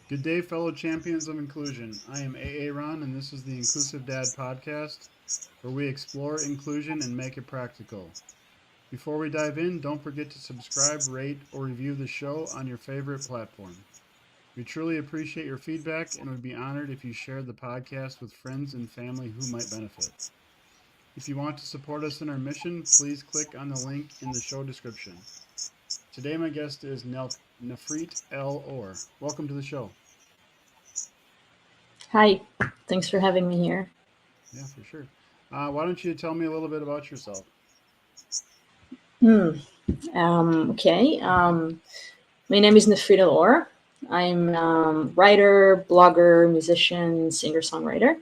Good day, fellow champions of inclusion. I am AA Ron, and this is the Inclusive Dad podcast, where we explore inclusion and make it practical. Before we dive in, don't forget to subscribe, rate, or review the show on your favorite platform. We truly appreciate your feedback and would be honored if you shared the podcast with friends and family who might benefit. If you want to support us in our mission, please click on the link in the show description. Today, my guest is Nefrit El-Or. Welcome to the show. Hi, thanks for having me here. Yeah, for sure. Why don't you tell me a little bit about yourself? Okay. My name is Nefrit El-Or. I'm writer, blogger, musician, singer-songwriter.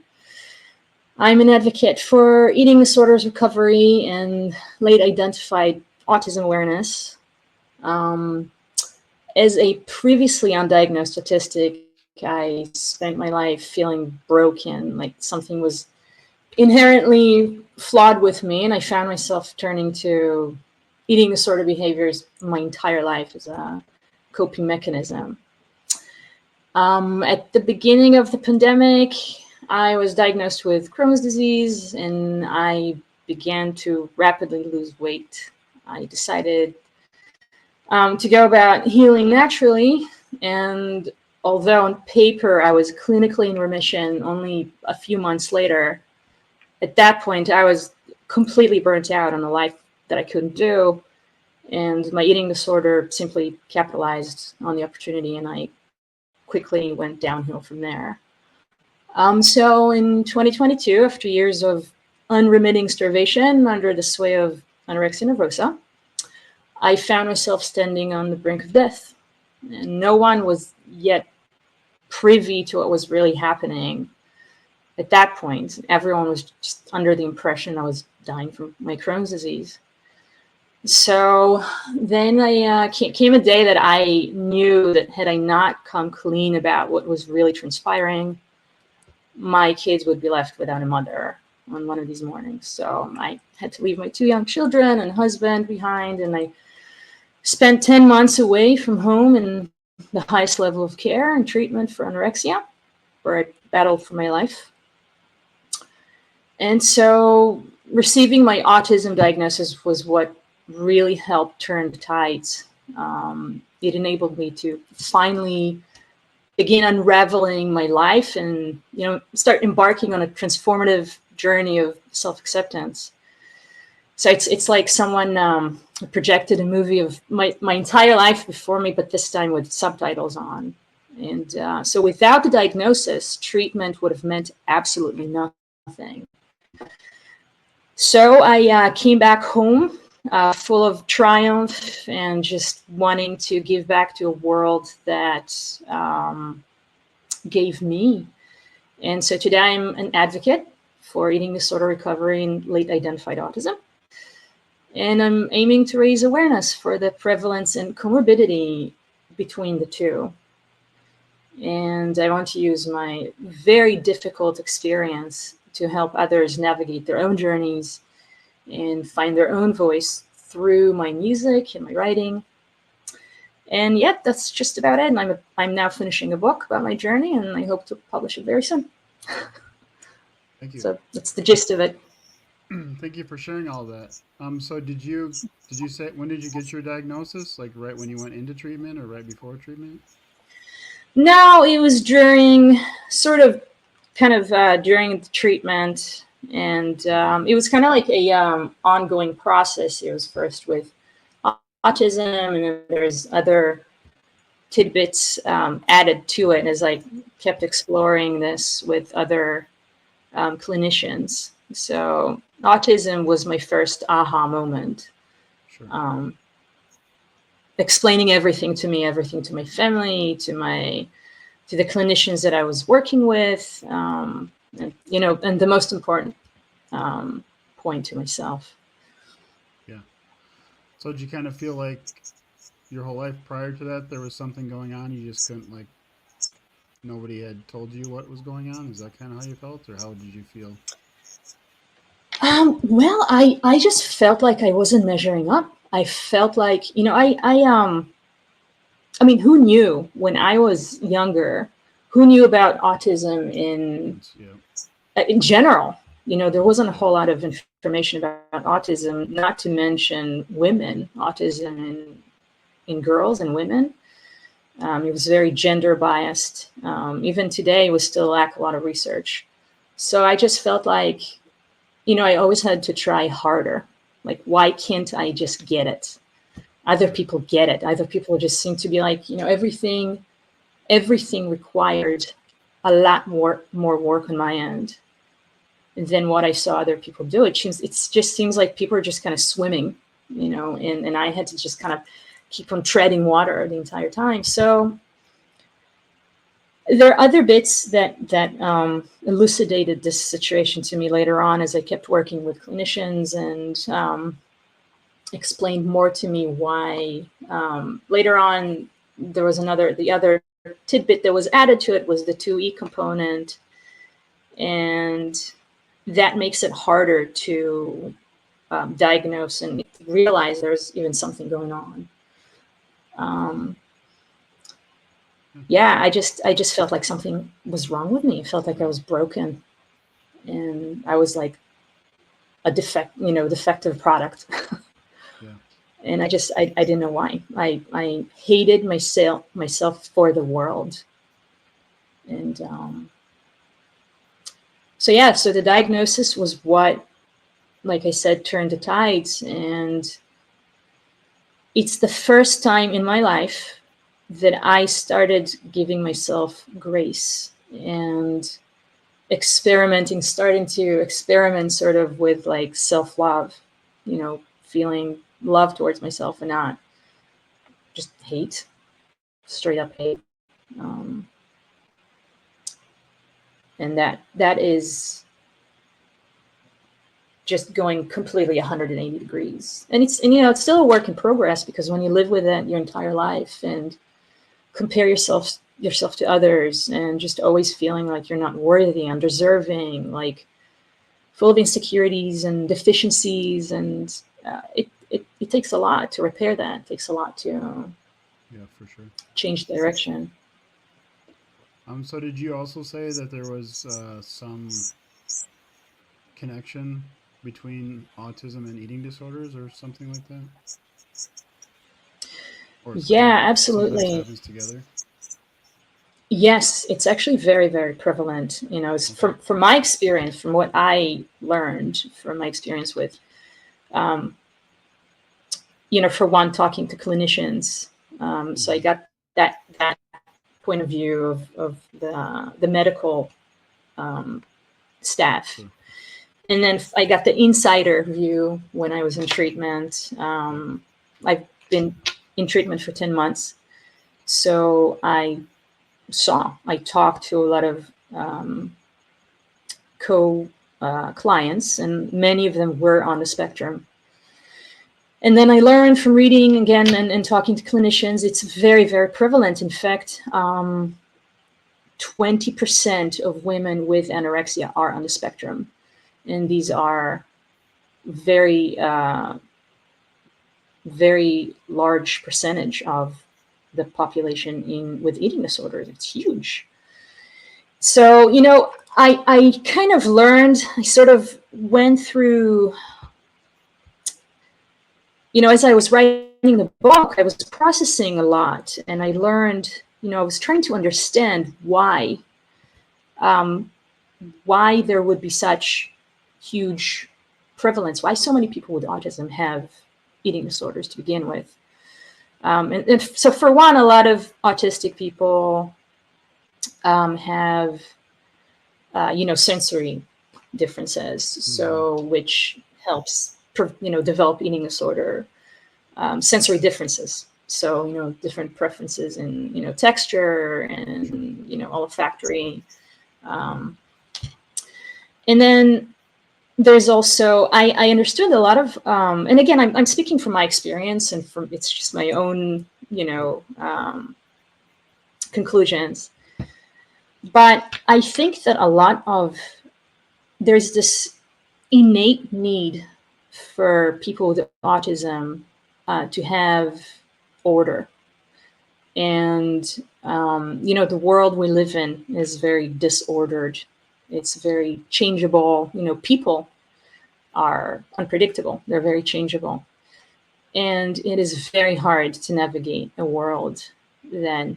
I'm an advocate for eating disorders recovery and late identified autism awareness. As a previously undiagnosed autistic, I spent my life feeling broken, like something was inherently flawed with me, and I found myself turning to eating disorder behaviors my entire life as a coping mechanism. At the beginning of the pandemic, I was diagnosed with Crohn's disease, and I began to rapidly lose weight. I decided to go about healing naturally, and although on paper I was clinically in remission only a few months later, at that point I was completely burnt out on the life that I couldn't do, and my eating disorder simply capitalized on the opportunity, and I quickly went downhill from there. So in 2022, after years of unremitting starvation under the sway of anorexia nervosa, I found myself standing on the brink of death. And no one was yet privy to what was really happening. At that point, everyone was just under the impression I was dying from my Crohn's disease. So then came a day that I knew that had I not come clean about what was really transpiring, my kids would be left without a mother on one of these mornings. So I had to leave my 2 young children and husband behind, and I spent 10 months away from home in the highest level of care and treatment for anorexia, where I battled for my life. And so receiving my autism diagnosis was what really helped turn the tides. It enabled me to finally begin unraveling my life and, start embarking on a transformative journey of self-acceptance. So it's like someone projected a movie of my entire life before me, but this time with subtitles on. And so without the diagnosis, treatment would have meant absolutely nothing. So I came back home full of triumph and just wanting to give back to a world that gave me. And so today I'm an advocate for eating disorder recovery and late identified autism. And I'm aiming to raise awareness for the prevalence and comorbidity between the two. And I want to use my very difficult experience to help others navigate their own journeys and find their own voice through my music and my writing. And yeah, that's just about it. And I'm now finishing a book about my journey, and I hope to publish it very soon. Thank you. So that's the gist of it. Thank you for sharing all that. So did you say, when did you get your diagnosis? Like right when you went into treatment or right before treatment? No, it was during during the treatment, and it was kind of like a ongoing process. It was first with autism, and then there's other tidbits added to it as I kept exploring this with other clinicians. So autism was my first aha moment. Sure. Explaining everything to me, everything to my family, to the clinicians that I was working with, and the most important point to myself. Yeah. So did you kind of feel like your whole life prior to that there was something going on, you just couldn't, like, nobody had told you what was going on? Is that kind of how you felt, or how did you feel? Well, I just felt like I wasn't measuring up. I felt like, I mean, who knew when I was younger who knew about autism in general. There wasn't a whole lot of information about autism, not to mention women, autism in girls and women. It was very gender biased. Even today, we still lack a lot of research. So I just felt like, I always had to try harder. Like, why can't I just get it? Other people get it. Other people just seem to be like, everything required a lot more work on my end than what I saw other people do. It just seems like people are just kind of swimming, and I had to just kind of keep on treading water the entire time. So there are other bits that elucidated this situation to me later on as I kept working with clinicians and explained more to me why. Later on, there was the other tidbit that was added to it was the 2E component, and that makes it harder to diagnose and realize there's even something going on. I just felt like something was wrong with me. I felt like I was broken, and I was like a defective product. And I didn't know why. I hated myself for the world. And so the diagnosis was what, like I said, turned the tides. And it's the first time in my life that I started giving myself grace and starting to experiment sort of with like self-love, feeling love towards myself and not just hate, straight up hate. And that is just going completely 180 degrees. And it's still a work in progress, because when you live with it your entire life and compare yourself to others and just always feeling like you're not worthy, undeserving, like full of insecurities and deficiencies, and it takes a lot to repair that. It takes a lot to for sure change direction. So did you also say that there was some connection between autism and eating disorders or something like that? Or Absolutely. happens together? Yes, it's actually very, very prevalent. From my experience, from what I learned from my experience with, for one, talking to clinicians. So I got that point of view of the medical staff. Sure. And then I got the insider view when I was in treatment. I've been in treatment for 10 months. So I talked to a lot of clients, and many of them were on the spectrum. And then I learned from reading again and talking to clinicians, it's very, very prevalent. In fact, 20% of women with anorexia are on the spectrum. And these are very, very large percentage of the population with eating disorders. It's huge. So, I kind of learned, I sort of went through, as I was writing the book, I was processing a lot, and I learned, I was trying to understand why there would be such huge prevalence, why so many people with autism have eating disorders to begin with. And so for one, a lot of autistic people have, sensory differences, so which helps, develop eating disorder. Sensory differences, so different preferences in texture and olfactory, and then there's also I understood a lot of, and again I'm speaking from my experience and from it's just my own conclusions, but I think that a lot of there's this innate need for people with autism to have order and The world we live in is very disordered. It's very changeable. People are unpredictable. They're very changeable. And it is very hard to navigate a world that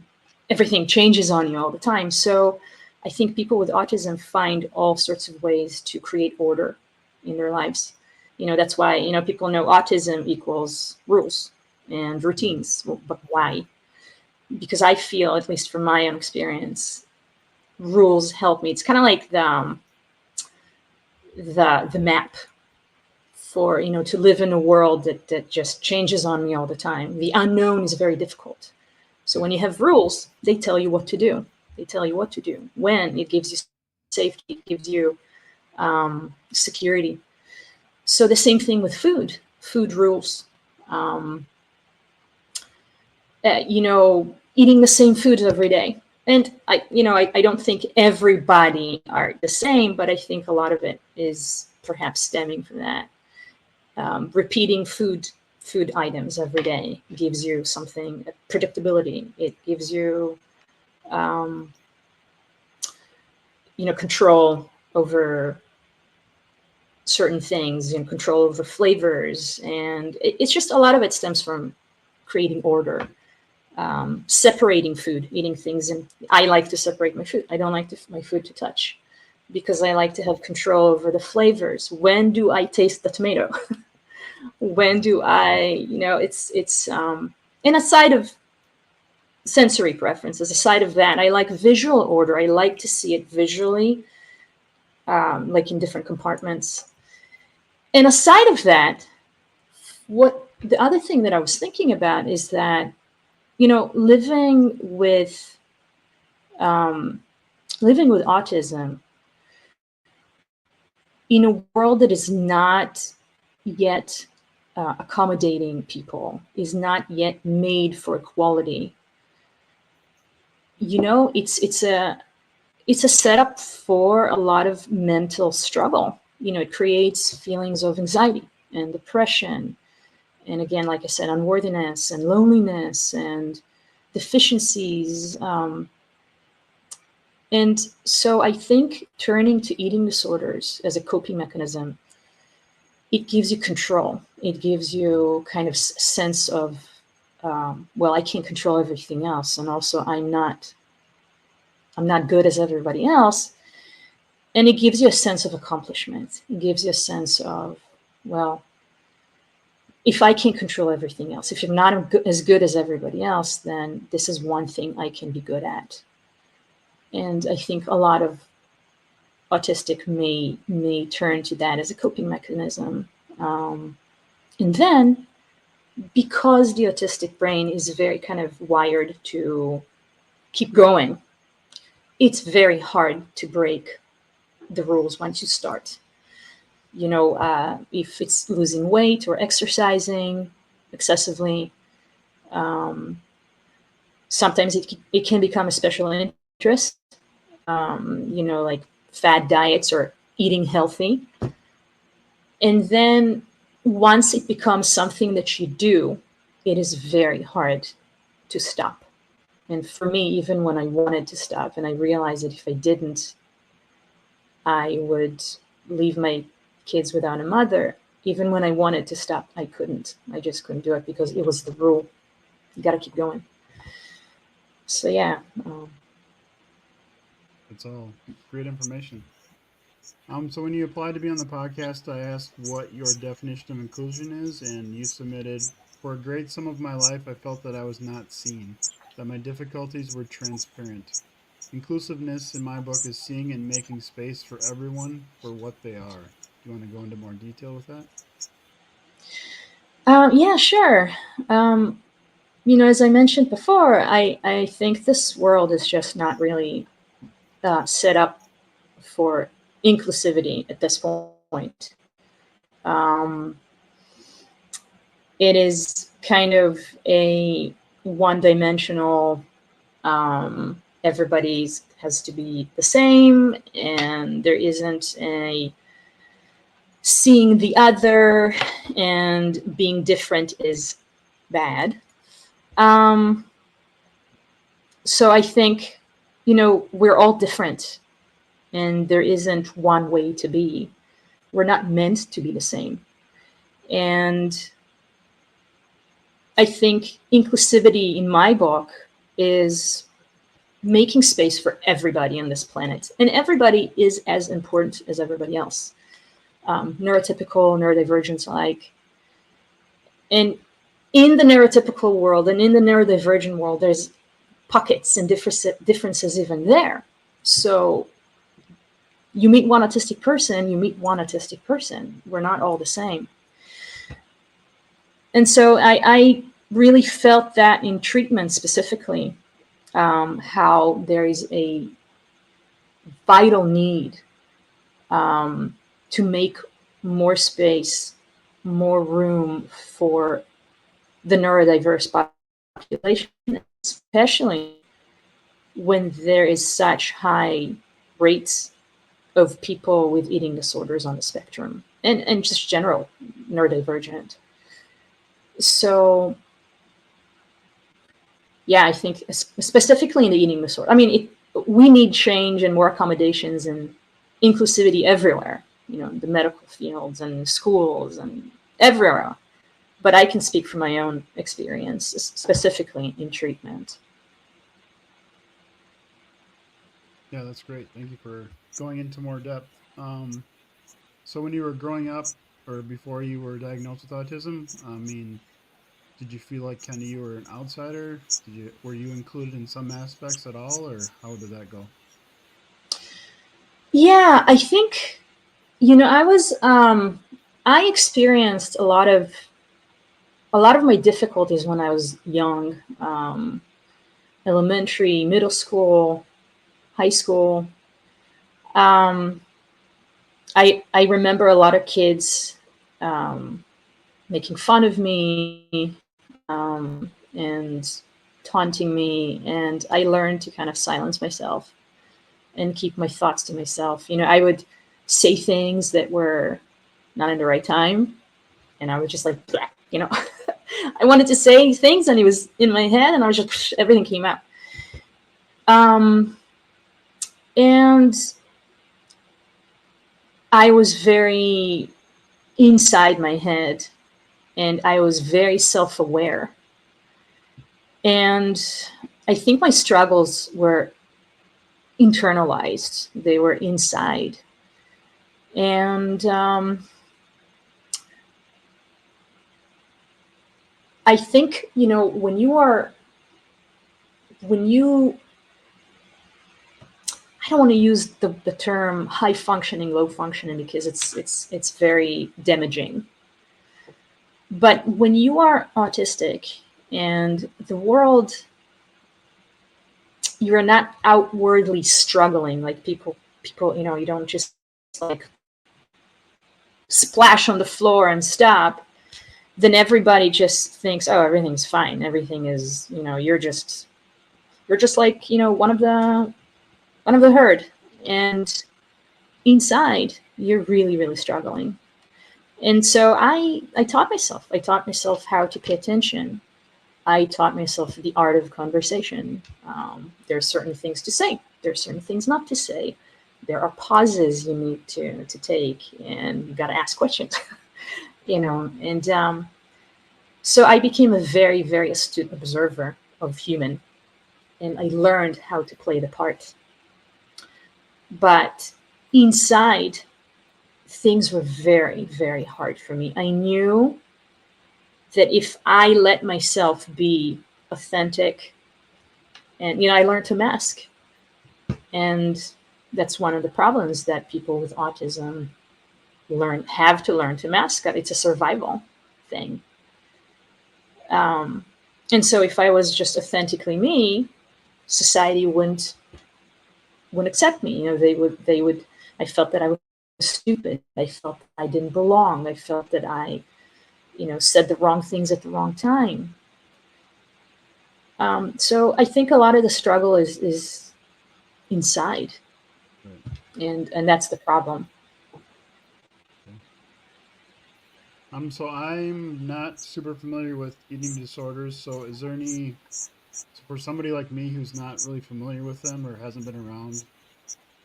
everything changes on you all the time. So I think people with autism find all sorts of ways to create order in their lives. That's why, people know autism equals rules and routines. Well, but why? Because I feel, at least from my own experience, rules help me. It's kind of like the map for, to live in a world that just changes on me all the time. The unknown is very difficult. So when you have rules, they tell you what to do. They tell you what to do. When it gives you safety, it gives you security. So the same thing with food. Food rules. Eating the same food every day. And I don't think everybody are the same, but I think a lot of it is perhaps stemming from that. Repeating food items every day gives you something, predictability. It gives you, control over certain things and control over flavors. And it's just a lot of it stems from creating order, separating food, eating things. And I like to separate my food. I don't like my food to touch because I like to have control over the flavors. When do I taste the tomato? When do I, it's and aside of sensory preferences, aside of that, I like visual order. I like to see it visually, like in different compartments. And aside of that, the other thing that I was thinking about is that, living with autism in a world that is not yet accommodating people, is not yet made for equality. It's a setup for a lot of mental struggle. It creates feelings of anxiety and depression. And again, like I said, unworthiness and loneliness and deficiencies. And so I think turning to eating disorders as a coping mechanism, it gives you control. It gives you kind of sense of, I can't control everything else. And also I'm not good as everybody else. And it gives you a sense of accomplishment. It gives you a sense of, if I can't control everything else, if you're not as good as everybody else, then this is one thing I can be good at. And I think a lot of autistic may turn to that as a coping mechanism. And then, because the autistic brain is very kind of wired to keep going, it's very hard to break the rules once you start. If it's losing weight or exercising excessively, sometimes it can become a special interest, like fad diets or eating healthy. And then once it becomes something that you do, it is very hard to stop. And for me, even when I wanted to stop and I realized that if I didn't, I would leave my kids without a mother. Even when I wanted to stop, I couldn't. I just couldn't do it because it was the rule. You got to keep going. So yeah. That's all great information. So when you applied to be on the podcast, I asked what your definition of inclusion is, and you submitted, for a great sum of my life, I felt that I was not seen, that my difficulties were transparent. Inclusiveness in my book is seeing and making space for everyone for what they are. Do you want to go into more detail with that? Yeah, sure. As I mentioned before, I think this world is just not really set up for inclusivity at this point. It is kind of a one-dimensional, everybody has to be the same, and there isn't a seeing the other, and being different is bad. So I think, you know, we're all different, and there isn't one way to be. We're not meant to be the same. And I think inclusivity in my book is making space for everybody on this planet. And everybody is as important as everybody else. Neurotypical, neurodivergent alike. And in the neurotypical world and in the neurodivergent world, there's pockets and differences even there. So you meet one autistic person, you meet one autistic person. We're not all the same. And so I really felt that in treatment specifically, how there is a vital need to make more space, more room for the neurodiverse population, especially when there is such high rates of people with eating disorders on the spectrum and just general neurodivergent. So yeah, I think specifically in the eating disorder, I mean, we need change and more accommodations and inclusivity everywhere, you know, the medical fields and schools and everywhere. But I can speak from my own experience, specifically in treatment. Yeah, that's great. Thank you for going into more depth. So when you were growing up or before you were diagnosed with autism, I mean, did you feel like kind of you were an outsider? Were you included in some aspects at all, or how did that go? Yeah, I think, you know, I experienced a lot of my difficulties when I was young, elementary, middle school, high school. Um, I remember a lot of kids um, making fun of me and taunting me, and I learned to kind of silence myself and keep my thoughts to myself. You know, I would say things that were not in the right time, and I was just like, you know, I wanted to say things, and it was in my head, and I was just everything came out. And I was very inside my head, and I was very self-aware. And I think my struggles were internalized; they were inside. And I think, you know, when you I don't want to use the term high functioning, low functioning, because it's very damaging. But when you are autistic and the world, you're not outwardly struggling like people, you know, you don't just like splash on the floor and stop, then everybody just thinks, oh, everything's fine. Everything is, you know, you're just like, you know, one of the herd. And inside, you're really, really struggling. And so I taught myself how to pay attention. I taught myself the art of conversation. There are certain things to say. There are certain things not to say. There are pauses you need to take, and you got to ask questions, you know. And so I became a very, very astute observer of human, and I learned how to play the part. But inside, things were very, very hard for me. I knew that if I let myself be authentic, and, you know, I learned to mask. And that's one of the problems that people with autism have to learn to mask. It's a survival thing. And so if I was just authentically me, society wouldn't accept me. You know, they would, I felt that I was stupid. I felt I didn't belong. I felt that I, you know, said the wrong things at the wrong time. So I think a lot of the struggle is inside, Right. and that's the problem. Okay. So I'm not super familiar with eating disorders. So is there any So for somebody like me who's not really familiar with them or hasn't been around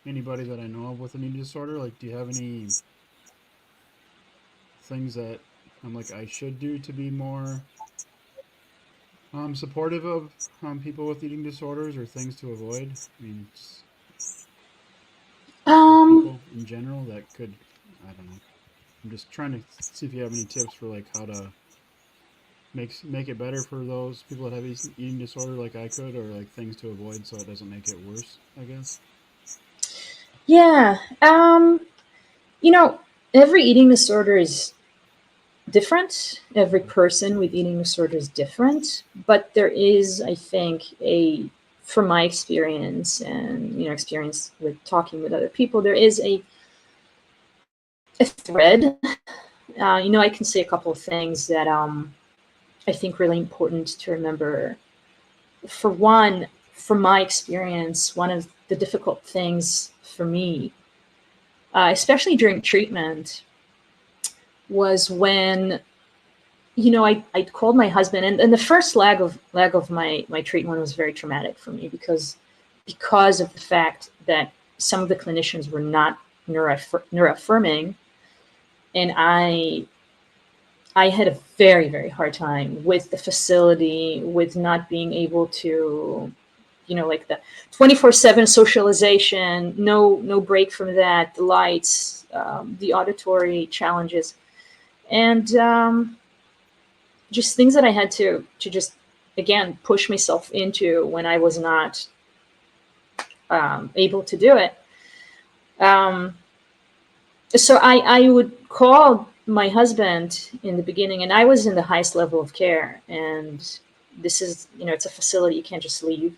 anybody that I know of with an eating disorder, like, do you have any things that I'm like I should do to be more supportive of people with eating disorders, or things to avoid? I mean, or Um, people in general that could, I don't know. I'm just trying to see if you have any tips for like how to make it better for those people that have eating disorder, like I could, or like things to avoid so it doesn't make it worse, I guess. yeah. You know, every eating disorder is different. Every person with eating disorder is different, but there is, I think, from my experience and experience with talking with other people, there is a thread. I can say a couple of things that I think really important to remember. For one, from my experience, one of the difficult things for me, especially during treatment, was when I called my husband, and the first leg of my treatment was very traumatic for me because of the fact that some of the clinicians were not neuroaffirming, and I had a very, very hard time with the facility, with not being able to, like the 24/7 socialization, no break from that, the lights, the auditory challenges, and just things that I had to just again push myself into when I was not able to do it. Um, so I would call my husband in the beginning, and I was in the highest level of care, and this is it's a facility, you can't just leave.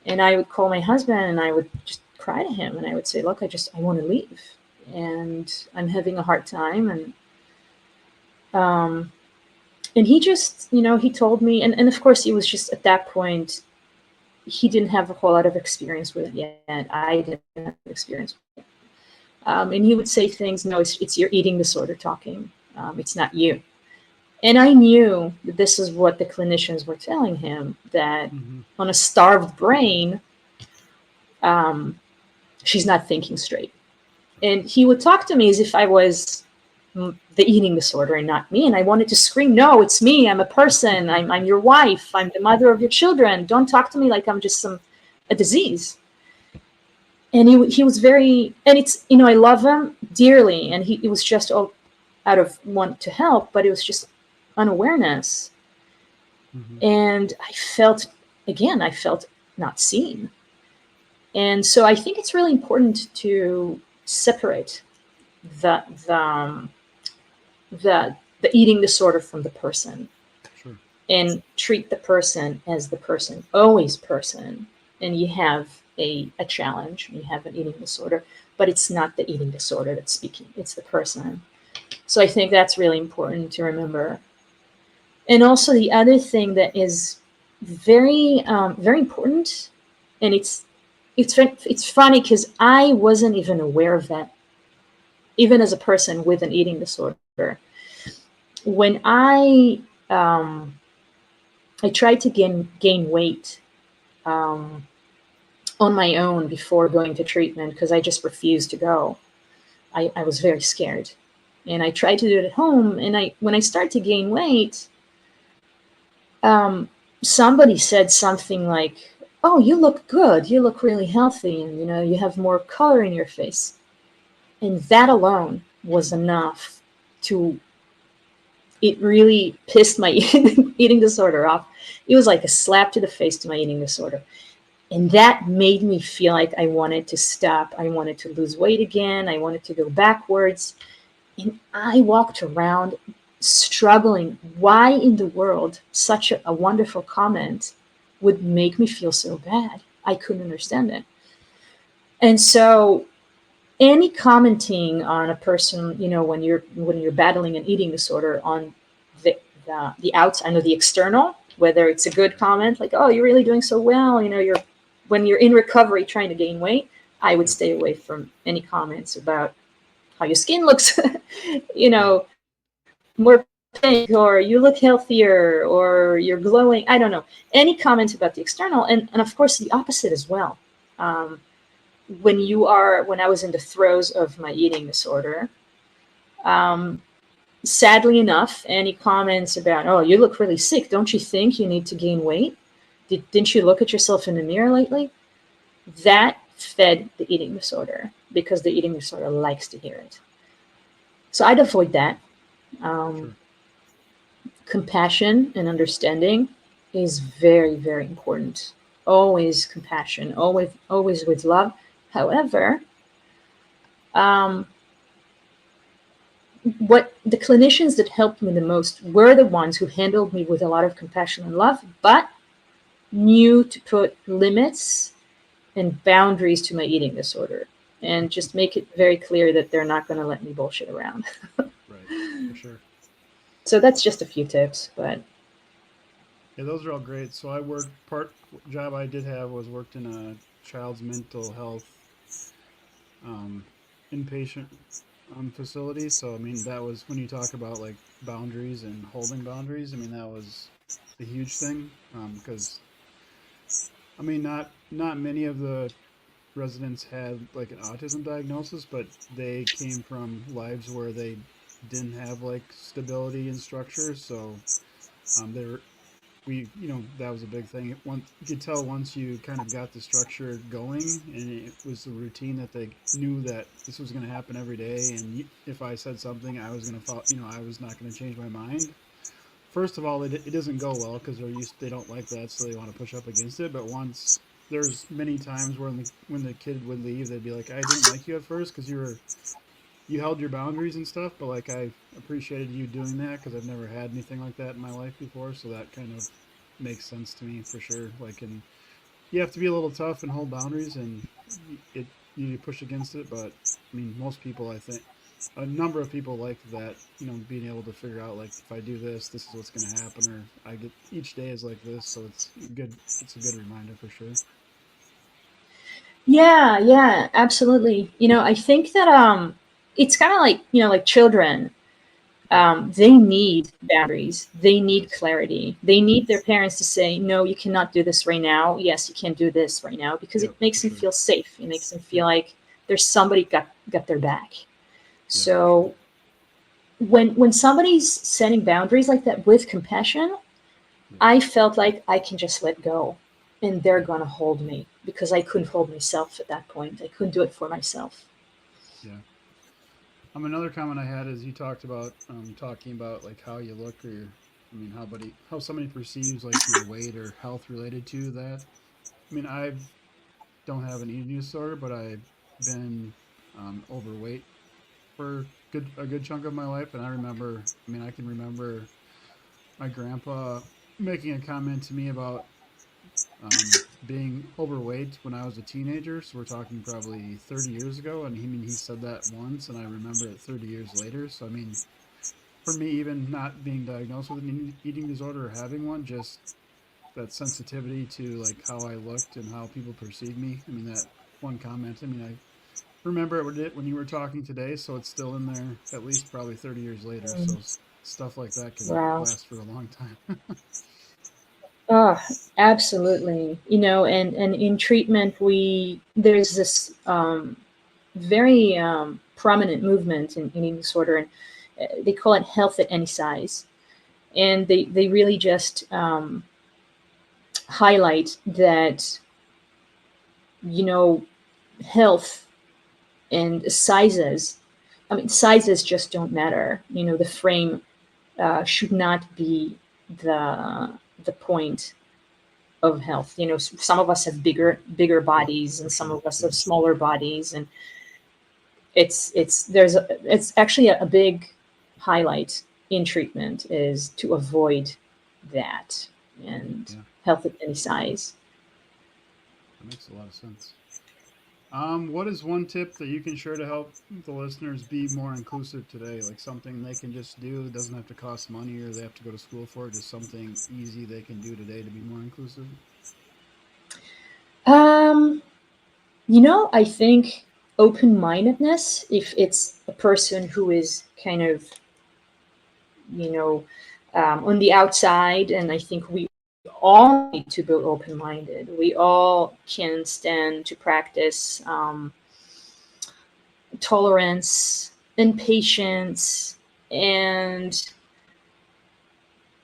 And I would call my husband, and I would just cry to him, and I would say, look, I want to leave, and I'm having a hard time. And he just, he told me, and of course, he was just at that point, he didn't have a whole lot of experience with it yet. I didn't have experience with it. And he would say things, no, it's your eating disorder talking. It's not you. And I knew that this is what the clinicians were telling him, that Mm-hmm. on a starved brain, she's not thinking straight. And he would talk to me as if I was the eating disorder and not me. And I wanted to scream, no, it's me. I'm a person. I'm your wife. I'm the mother of your children. Don't talk to me like I'm just a disease. And he was very, and it's, I love him dearly. And it was just all out of want to help, but it was just unawareness. Mm-hmm. And I felt not seen. And so I think it's really important to separate the the um, the eating disorder from the person, Sure. and treat the person as the person, always person. And you have a challenge, you have an eating disorder, but it's not the eating disorder that's speaking, it's the person. So I think that's really important to remember. And also the other thing that is very very important, and it's funny because I wasn't even aware of that, even as a person with an eating disorder. When um, I tried to gain weight um, on my own before going to treatment, because I just refused to go. I was very scared, and I tried to do it at home. And when I started to gain weight, um, somebody said something like, "Oh, you look good. You look really healthy, and you have more color in your face." And that alone was enough to it really pissed my eating disorder off. It was like a slap to the face to my eating disorder. And that made me feel like I wanted to stop. I wanted to lose weight again. I wanted to go backwards. And I walked around struggling. Why in the world such a wonderful comment would make me feel so bad? I couldn't understand it. And so any commenting on a person, when you're battling an eating disorder, on the outside, the external, whether it's a good comment like, "Oh, you're really doing so well," when you're in recovery trying to gain weight, I would Yep. stay away from any comments about how your skin looks, Right. more pink, or you look healthier, or you're glowing. I don't know. Any comment about the external, and of course the opposite as well. When I was in the throes of my eating disorder, sadly enough, any comments about, oh, you look really sick, don't you think you need to gain weight? Didn't you look at yourself in the mirror lately? That fed the eating disorder, because the eating disorder likes to hear it. So I'd avoid that. Sure. Compassion and understanding is very, very important. Always compassion, always with love. However, what the clinicians that helped me the most were the ones who handled me with a lot of compassion and love, but knew to put limits and boundaries to my eating disorder, and just make it very clear that they're not going to let me bullshit around. Right. For sure. So that's just a few tips, but Yeah, those are all great. So I worked part job I did have was worked in a child's mental health um, inpatient facility. So I mean, that was when you talk about like boundaries and holding boundaries. I mean, that was a huge thing because I mean, not many of the residents had like an autism diagnosis, but they came from lives where they didn't have like stability and structure. So they were that was a big thing. You could tell once you kind of got the structure going, and it was the routine that they knew that this was going to happen every day. And if I said something, I was going to follow. I was not going to change my mind. First of all, it doesn't go well because they don't like that, so they want to push up against it. But once there's many times when the kid would leave, they'd be like, I didn't like you at first because you held your boundaries and stuff, but like I appreciated you doing that because I've never had anything like that in my life before, so that kind of makes sense to me for sure. Like, and you have to be a little tough and hold boundaries, and it you push against it. But I mean, most people, I think, a number of people like that. Being able to figure out like if I do this, this is what's going to happen, or I get each day is like this, so it's good. It's a good reminder for sure. yeah, absolutely. I think that it's kind of like, like children. Yep. They need boundaries. They need Yes. clarity. They need their parents to say, no, you cannot do this right now. Yes, you can do this right now, because it Yep. makes For them sure. feel safe. It makes them feel Yep. like there's somebody got their back. Yeah. For sure. So when somebody's setting boundaries like that with compassion, Yep. I felt like I can just let go, and they're Yep. gonna hold me, because I couldn't hold myself at that point. I couldn't do it for myself. Yeah. Another comment I had is you talked about talking about like how you look, I mean how somebody perceives like your weight or health related to that. I mean, I don't have an eating disorder, but I've been overweight for a good chunk of my life, and I remember. I mean, I can remember my grandpa making a comment to me about being overweight when I was a teenager. So we're talking probably 30 years ago, and he said that once, and I remember it 30 years later. So I mean, for me, even not being diagnosed with an eating disorder or having one, just that sensitivity to like how I looked and how people perceive me. I mean, that one comment. I mean, I remember it when you were talking today, so it's still in there at least probably 30 years later. So stuff like that can Wow. last for a long time. Oh, absolutely. And in treatment, there's this very prominent movement in eating disorder, and they call it health at any size. And they really just highlight that, you know, health and sizes. I mean, sizes just don't matter. The frame should not be the point of health. Some of us have bigger Yep, bodies, for and some sure. of us Yep. have smaller bodies, and it's actually a big highlight in treatment is to avoid that, and Yeah, health at any size. that makes a lot of sense. What is one tip that you can share to help the listeners be more inclusive today? Like something they can just do. It doesn't have to cost money or they have to go to school for it. Just something easy they can do today to be more inclusive. um I think open-mindedness, if it's a person who is kind of on the outside. And I think we all need to be open-minded. We all can stand to practice tolerance and patience, and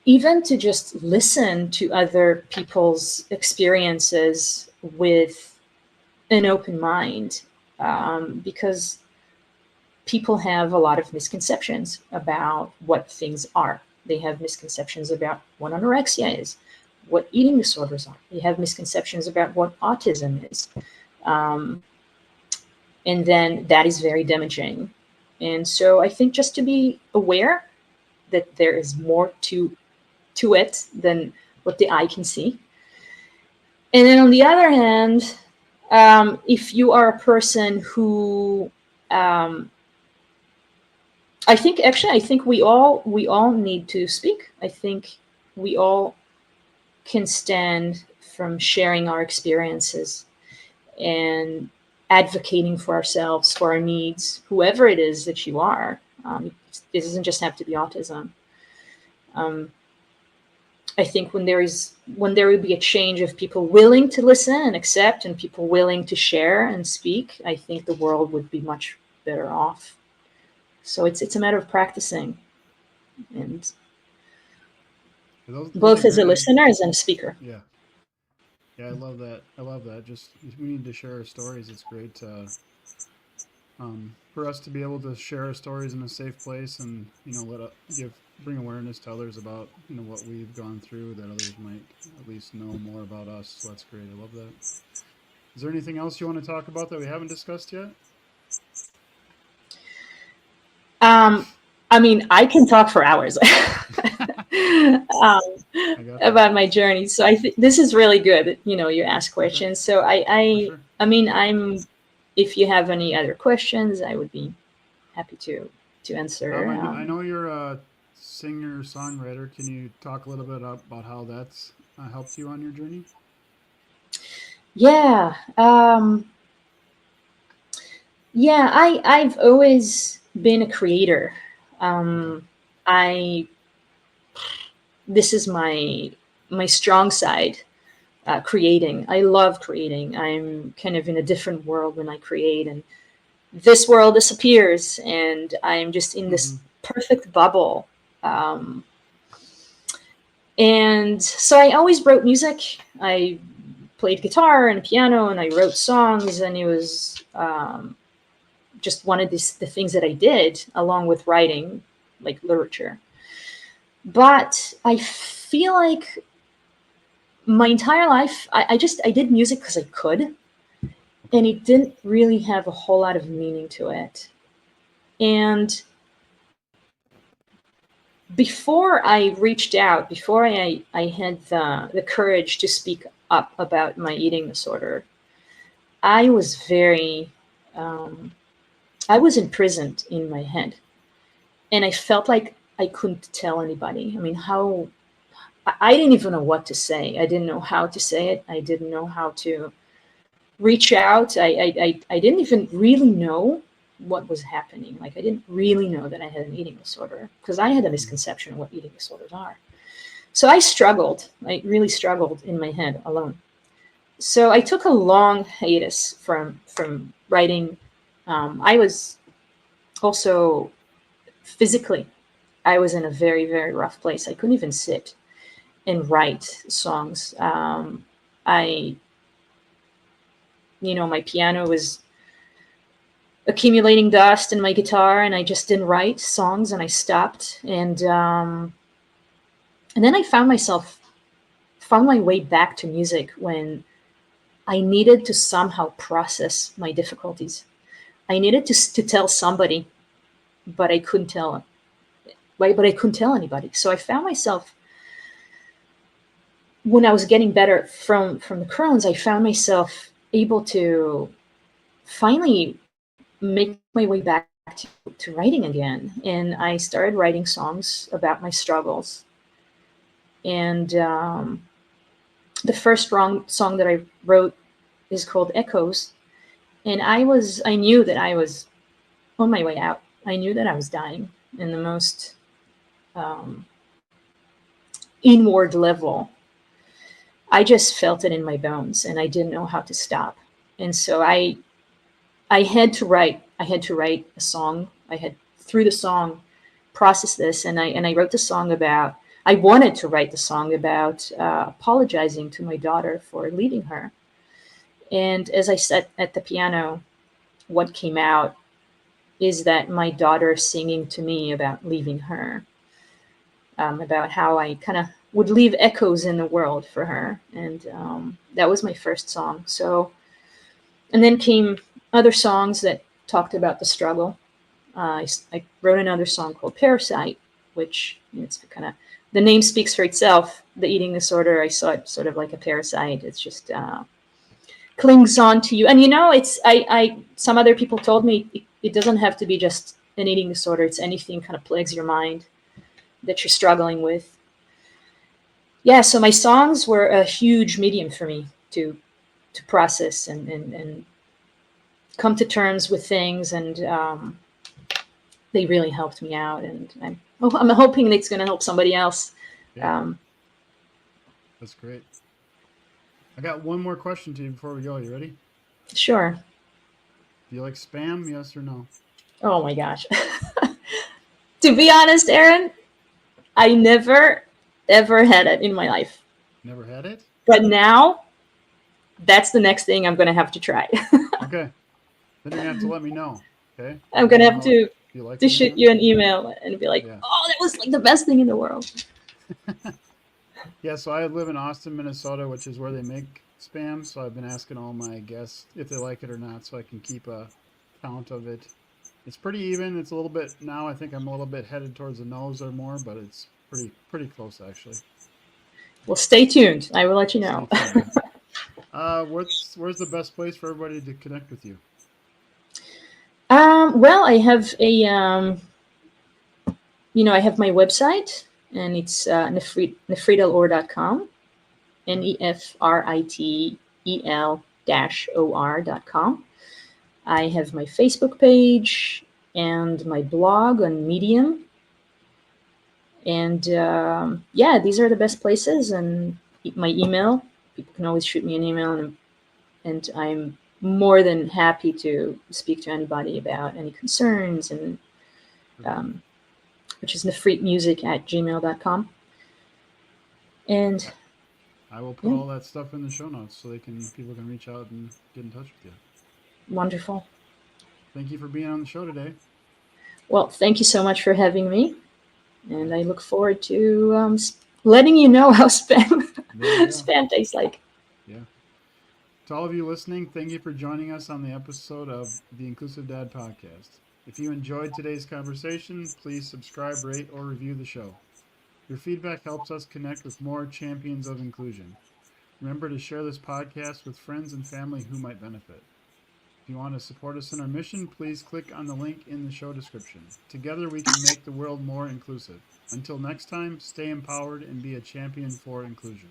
even to just listen to other people's experiences with an open mind, because people have a lot of misconceptions about what things are. They have misconceptions about what anorexia is, what eating disorders are. They have misconceptions about what autism is. And then that is very damaging. And so I think just to be aware that there is more to it than what the eye can see. And then on the other hand, if you are a person who, I think we all need to speak. I think we all can stand from sharing our experiences and advocating for ourselves, for our needs, whoever it is that you are. It doesn't just have to be autism. I think when there will be a change of people willing to listen and accept, and people willing to share and speak, I think the world would be much better off. So it's a matter of practicing, and those both are as a great. listener as a speaker. Yeah. Yeah, I love that. I love that. Just we need to share our stories. It's great for us to be able to share our stories in a safe place, and bring awareness to others about what we've gone through, that others might at least know more about us. So that's great. I love that. Is there anything else you want to talk about that we haven't discussed yet? I mean, I can talk for hours about my journey. So I think this is really good. You ask questions. Okay. So I mean, if you have any other questions, I would be happy to answer. I know you're a singer songwriter. Can you talk a little bit about how that's helped you on your journey? Yeah. I've always been a creator. This is my strong side, creating. I love creating. I'm kind of in a different world when I create, and this world disappears, and I'm just in this perfect bubble. And so I always wrote music. I played guitar and piano, and I wrote songs, and it was just one of the things that I did, along with writing, like literature. But I feel like my entire life, I did music because I could, and it didn't really have a whole lot of meaning to it. And before I reached out, before I had the courage to speak up about my eating disorder, I was I was imprisoned in my head, and I felt like I couldn't tell anybody. I mean, I didn't even know what to say. I didn't know how to say it. I didn't know how to reach out. I didn't even really know what was happening. Like, I didn't really know that I had an eating disorder, because I had a misconception of what eating disorders are. So I struggled. I really struggled in my head alone. So I took a long hiatus from writing. I was also physically, I was in a very, very rough place. I couldn't even sit and write songs. My piano was accumulating dust in my guitar, and I just didn't write songs, and I stopped. And then I found my way back to music when I needed to somehow process my difficulties. I needed to tell somebody, but I couldn't tell anybody. So I found myself, when I was getting better from the Crohn's, I found myself able to finally make my way back to writing again. And I started writing songs about my struggles. And the first song that I wrote is called Echoes. And I knew that I was on my way out. I knew that I was dying in the most inward level, I just felt it in my bones, and I didn't know how to stop. And so I had to write. I had to write a song. I had, through the song, process this, and I wrote the song about. I wanted to write the song about apologizing to my daughter for leaving her. And as I sat at the piano, what came out is that my daughter singing to me about leaving her, about how I kind of would leave echoes in the world for her. And that was my first song. So, and then came other songs that talked about the struggle. I wrote another song called Parasite, which, it's kind of, the name speaks for itself. The eating disorder, I saw it sort of like a parasite. It's just clings on to you. And some other people told me it doesn't have to be just an eating disorder. It's anything kind of plagues your mind that you're struggling with. Yeah, so my songs were a huge medium for me to process and come to terms with things, and they really helped me out. And I'm hoping it's going to help somebody else. Yeah. That's great. I got one more question to you before we go. You ready? Sure. Do you like spam? Yes or no? Oh my gosh. To be honest, Aaron, I never ever had it in my life. Never had it? But now, that's the next thing I'm going to have to try. Okay. Then you're going to have to let me know. Okay? I'm going to have to like it or shoot not? you an email and be like, Yeah. oh, that was like the best thing in the world. Yeah, so I live in Austin, Minnesota, which is where they make spam. So I've been asking all my guests if they like it or not, so I can keep a count of it. It's pretty even. It's a little bit now. I think I'm a little bit headed towards the nose or more, but it's pretty close actually. Well, stay tuned. I will let you know. Where's the best place for everybody to connect with you? Well, I have I have my website, and it's nefritelor.com, nefritel-or.com. I have my Facebook page and my blog on Medium. And these are the best places. And my email, people can always shoot me an email, and I'm more than happy to speak to anybody about any concerns, and which is nefritmusic@gmail.com. And I will put all that stuff in the show notes so people can reach out and get in touch with you. Wonderful. Thank you for being on the show today. Well, thank you so much for having me. And I look forward to letting you know how spam tastes like. Yeah. To all of you listening, thank you for joining us on the episode of the Inclusive Dad Podcast. If you enjoyed today's conversation, please subscribe, rate, or review the show. Your feedback helps us connect with more champions of inclusion. Remember to share this podcast with friends and family who might benefit. If you want to support us in our mission, please click on the link in the show description. Together we can make the world more inclusive. Until next time, stay empowered and be a champion for inclusion.